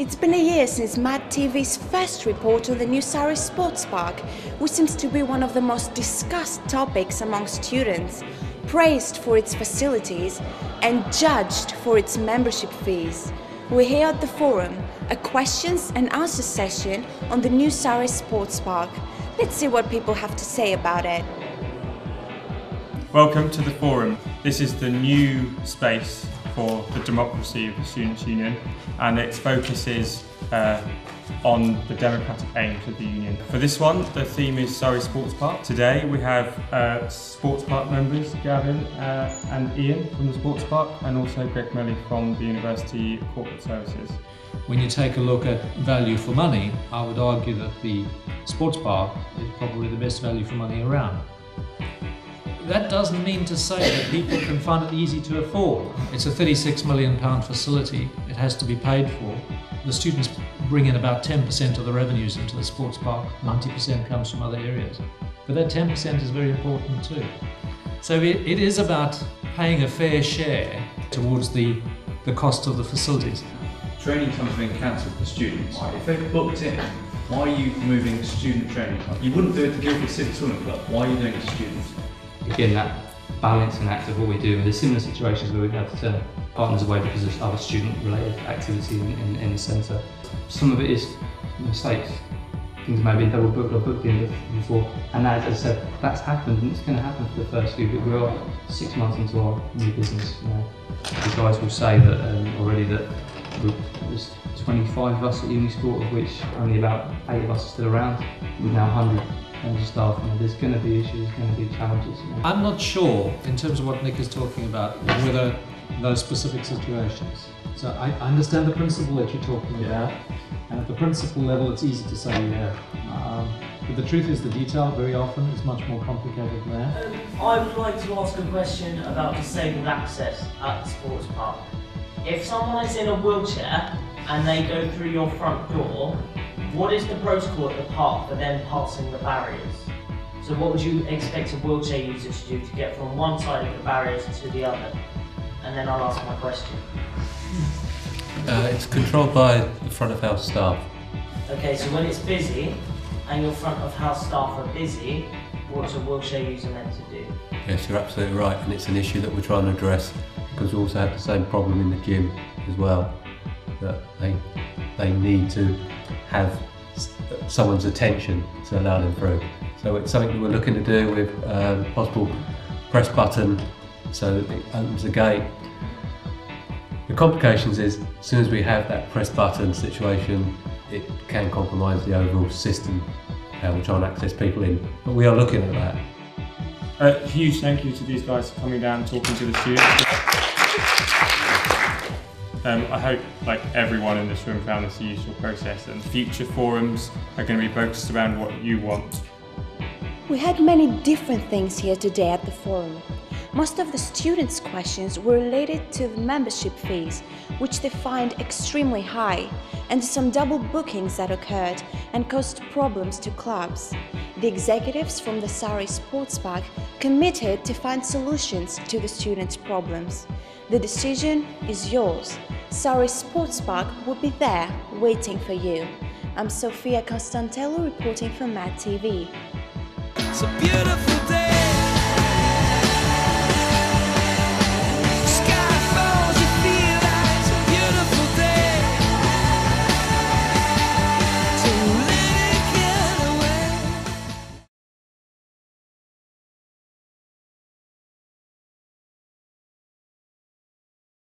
It's been a year since MADTV's first report on the new Surrey Sports Park, which seems to be one of the most discussed topics among students, praised for its facilities and judged for its membership fees. We're here at the forum, a questions and answers session on the new Surrey Sports Park. Let's see what people have to say about it. Welcome to the forum. This is the new space for the democracy of the Students' Union, and its focus is on the democratic aims of the union. For this one, the theme is Surrey Sports Park. Today we have Sports Park members, Gavin and Ian from the Sports Park, and also Greg Melly from the University of Corporate Services. When you take a look at value for money, I would argue that the Sports Park is probably the best value for money around. That doesn't mean to say that people can find it easy to afford. It's a £36 million facility. It has to be paid for. The students bring in about 10% of the revenues into the sports park. 90% comes from other areas. But that 10% is very important too. So it is about paying a fair share towards the cost of the facilities. Training time's been cancelled for students. If they've booked in, why are you moving the student training time? You wouldn't do it to Guildford City Swimming Club. Why are you doing it to students? Again, that balancing act of what we do, and there's similar situations where we have to turn partners away because of other student-related activity in the centre. Some of it is mistakes. Things may have been double booked or booked in before, and as I said, that's happened, and it's going to happen for the first few. But we're 6 months into our new business. The guys will say that already that there's 25 of us at Unisport, of which only about 8 of us are still around. We're now 100. And staff, there's going to be issues, there's going to be challenges. I'm not sure, in terms of what Nick is talking about, whether those specific situations. So I understand the principle that you're talking about, and at the principle level it's easy to say yeah. But the truth is the detail very often is much more complicated than that. I would like to ask a question about disabled access at the sports park. If someone is in a wheelchair and they go through your front door, what is the protocol at the park for them passing the barriers? So what would you expect a wheelchair user to do to get from one side of the barriers to the other? And then I'll ask my question. It's controlled by the front of house staff. Okay, so when it's busy and your front of house staff are busy, what's a wheelchair user meant to do? Yes, you're absolutely right, and it's an issue that we're trying to address because we also have the same problem in the gym as well, that they need to have someone's attention to allow them through. So it's something that we're looking to do with possible press button so that it opens the gate. The complications is, as soon as we have that press button situation, it can compromise the overall system, how we try and access people in. But we are looking at that. A huge thank you to these guys for coming down and talking to the students. I hope everyone in this room found this a useful process, and future forums are going to be focused around what you want. We had many different things here today at the forum. Most of the students' questions were related to the membership fees, which they find extremely high, and some double bookings that occurred and caused problems to clubs. The executives from the Surrey Sports Park committed to find solutions to the students' problems. The decision is yours. Surrey Sports Park will be there waiting for you. I'm Sofia Constantello reporting for MADTV. It's a beautiful